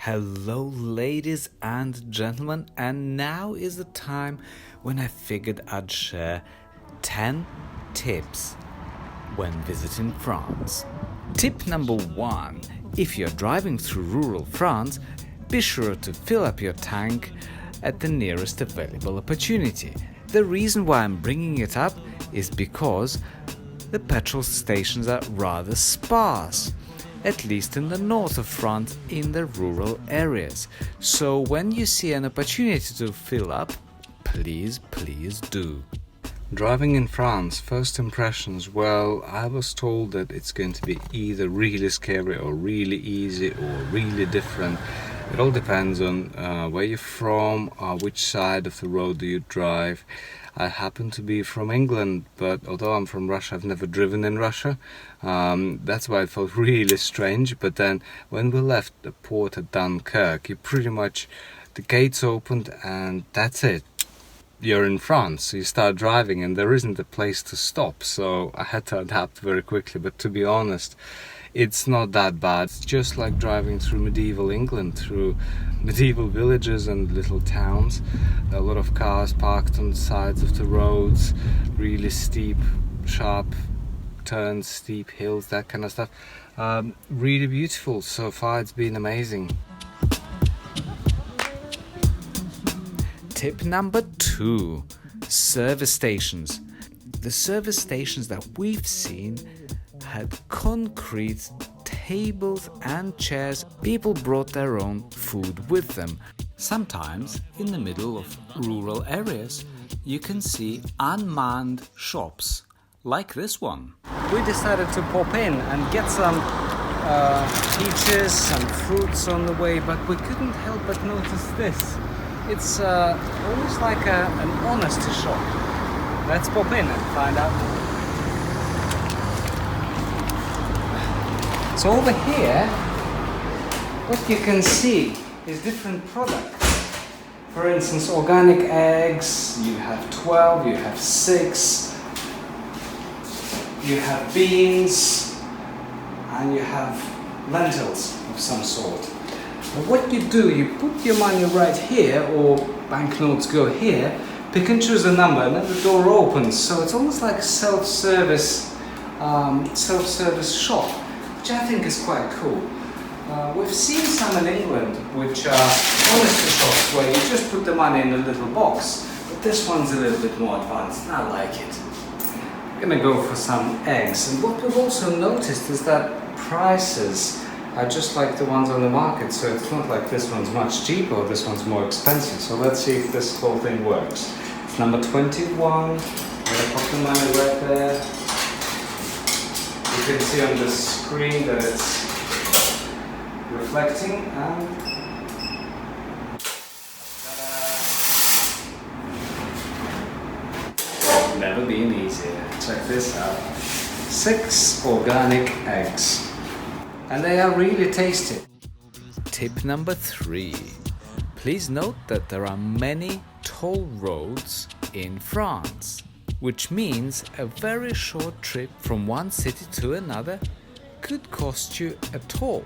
Hello, ladies and gentlemen, and now is the time when I figured I'd share 10 tips when visiting France. Tip number 1: if you're driving through rural France, be sure to fill up your tank at the nearest available opportunity. The reason why I'm bringing it up is because the petrol stations are rather sparse, at least in the north of France, in the rural areas. So when you see an opportunity to fill up, please do. Driving in France, first impressions, well, I was told that it's going to be either really scary or really easy or really different. It all depends on where you're from, which side of the road do you drive. I happen to be from England, but although I'm from Russia, I've never driven in Russia. That's why it felt really strange. But then when we left the port at Dunkirk, the gates opened and that's it. You're in France, so you start driving and there isn't a place to stop. So I had to adapt very quickly, but to be honest, it's not that bad. It's just like driving through medieval England, through medieval villages and little towns. A lot of cars parked on the sides of the roads, really steep, sharp turns, steep hills, that kind of stuff. Really beautiful. So far it's been amazing. Tip number 2: service stations. The service stations that we've seen had concrete tables and chairs. People brought their own food with them. Sometimes in the middle of rural areas you can see unmanned shops like this one. We decided to pop in and get some peaches, some fruits on the way, but we couldn't help but notice this. It's almost like an honesty shop. Let's pop in and find out more. So over here, what you can see is different products. For instance, organic eggs, you have 12, you have 6, you have beans, and you have lentils of some sort. But what you do, you put your money right here, or banknotes go here, pick and choose a number, and then the door opens. So it's almost like a self-service shop, which I think is quite cool. We've seen some in England, which are honesty shops where you just put the money in a little box, but this one's a little bit more advanced, and I like it. I'm gonna go for some eggs, and what we've also noticed is that prices are just like the ones on the market, so it's not like this one's much cheaper or this one's more expensive. So let's see if this whole thing works. It's number 21, I'm gonna put the money right there. You can see on the screen that it's reflecting and never been easier. Check this out. 6 organic eggs. And they are really tasty. Tip number 3. Please note that there are many toll roads in France, which means a very short trip from one city to another could cost you a toll.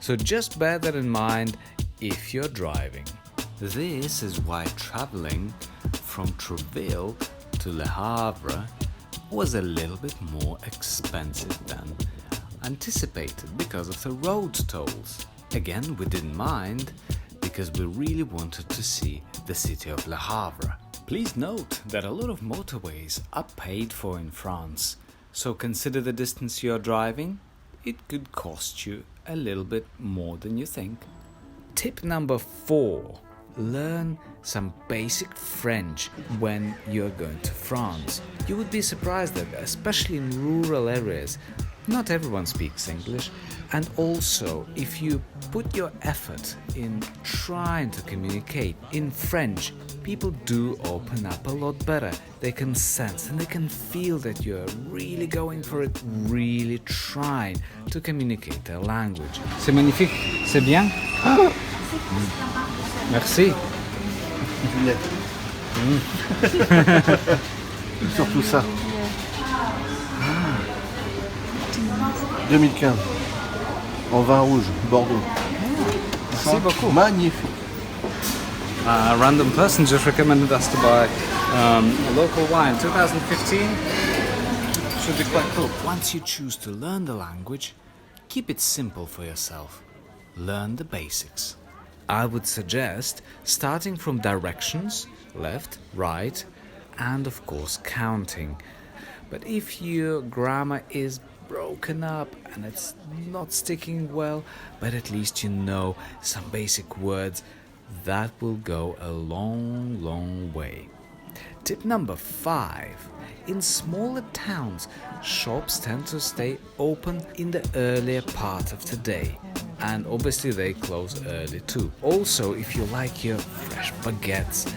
So just bear that in mind if you're driving. This is why traveling from Trouville to Le Havre was a little bit more expensive than anticipated because of the road tolls. Again, we didn't mind because we really wanted to see the city of Le Havre. Please note that a lot of motorways are paid for in France, so consider the distance you're driving. It could cost you a little bit more than you think. Tip number 4: learn some basic French when you're going to France. You would be surprised that, especially in rural areas, not everyone speaks English, and also if you put your effort in trying to communicate in French, people do open up a lot better. They can sense and they can feel that you're really going for it, really trying to communicate their language. C'est magnifique, c'est bien. Merci. Surtout ça. 2015. En vin rouge, Bordeaux. Merci beaucoup. Magnifique. A random person just recommended us to buy a local wine. 2015 should be quite cool. Once you choose to learn the language, keep it simple for yourself. Learn the basics. I would suggest starting from directions, left, right, and of course counting. But if your grammar is broken up and it's not sticking well, but at least you know some basic words, that will go a long, long way. Tip number 5. In smaller towns, shops tend to stay open in the earlier part of the day. And obviously they close early too. Also, if you like your fresh baguettes,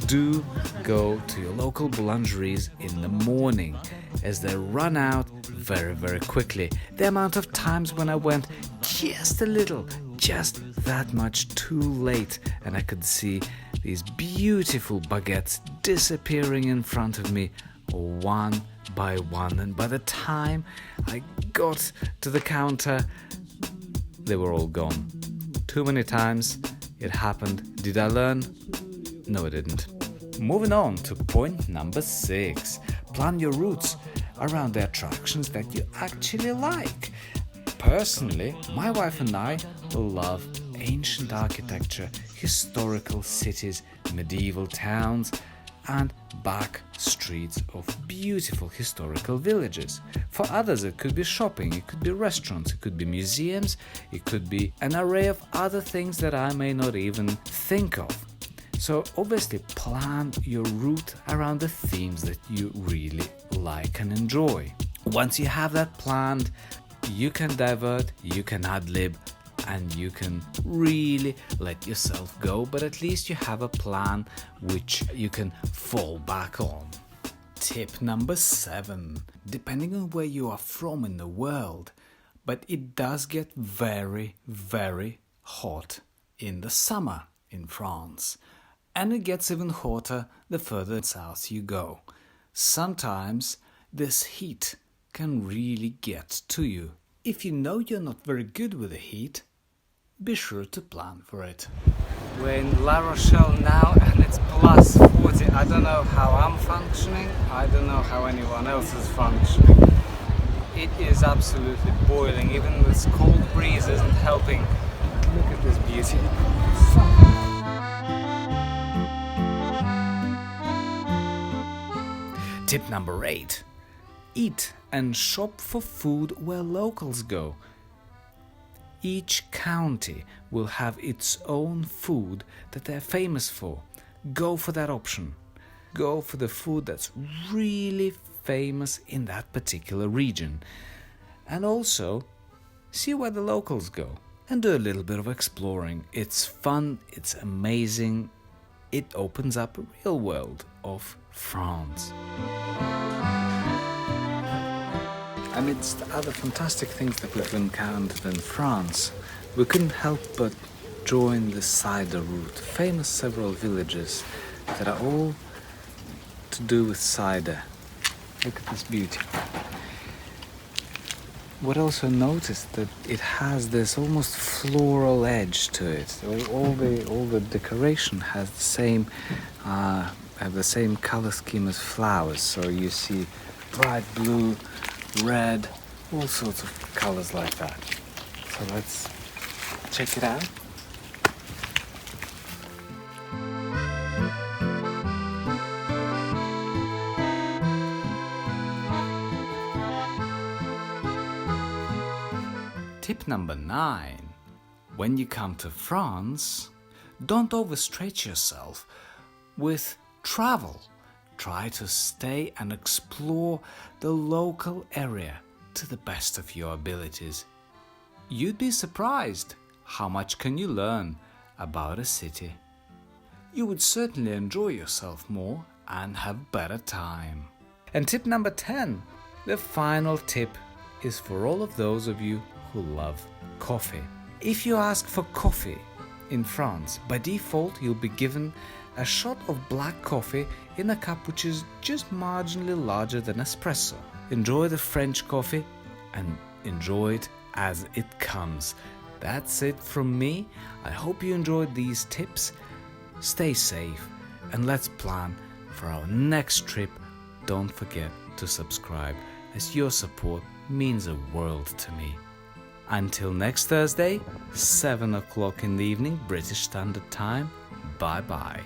do go to your local boulangeries in the morning, as they run out very, very quickly. The amount of times when I went just a little, just that much too late, and I could see these beautiful baguettes disappearing in front of me one by one, and by the time I got to the counter, they were all gone. Too many times it happened. Did I learn? No, I didn't. Moving on to point number 6. Plan your routes around the attractions that you actually like. Personally, my wife and I love ancient architecture, historical cities, medieval towns, and back streets of beautiful historical villages. For others, it could be shopping, it could be restaurants, it could be museums, it could be an array of other things that I may not even think of. So obviously plan your route around the themes that you really like and enjoy. Once you have that planned, you can divert, you can ad-lib, and you can really let yourself go, but at least you have a plan which you can fall back on. Tip number 7. Depending on where you are from in the world, but it does get very, very hot in the summer in France. And it gets even hotter the further south you go. Sometimes this heat can really get to you. If you know you're not very good with the heat, be sure to plan for it. We're in La Rochelle now and it's plus 40. I don't know how I'm functioning. I don't know how anyone else is functioning. It is absolutely boiling. Even this cold breeze isn't helping. Look at this beauty. Tip number 8. Eat and shop for food where locals go. Each county will have its own food that they're famous for. Go for that option. Go for the food that's really famous in that particular region. And also, see where the locals go. And do a little bit of exploring. It's fun, it's amazing. It opens up a real world of France. Amidst other fantastic things that we've encountered in France, we couldn't help but join the cider route, famous several villages that are all to do with cider. Look at this beauty. What I also noticed that it has this almost floral edge to it. All the decoration has the same color scheme as flowers. So you see bright blue, red, all sorts of colors like that. So let's check it out. Tip number 9. When you come to France, don't overstretch yourself with travel. Try to stay and explore the local area to the best of your abilities. You'd be surprised how much can you learn about a city. You would certainly enjoy yourself more and have better time. And tip number 10, the final tip, is for all of those of you who love coffee. If you ask for coffee in France, by default you'll be given a shot of black coffee in a cup which is just marginally larger than espresso. Enjoy the French coffee and enjoy it as it comes. That's it from me. I hope you enjoyed these tips. Stay safe and let's plan for our next trip. Don't forget to subscribe, as your support means a world to me. Until next Thursday, 7 o'clock in the evening, British Standard Time. Bye bye.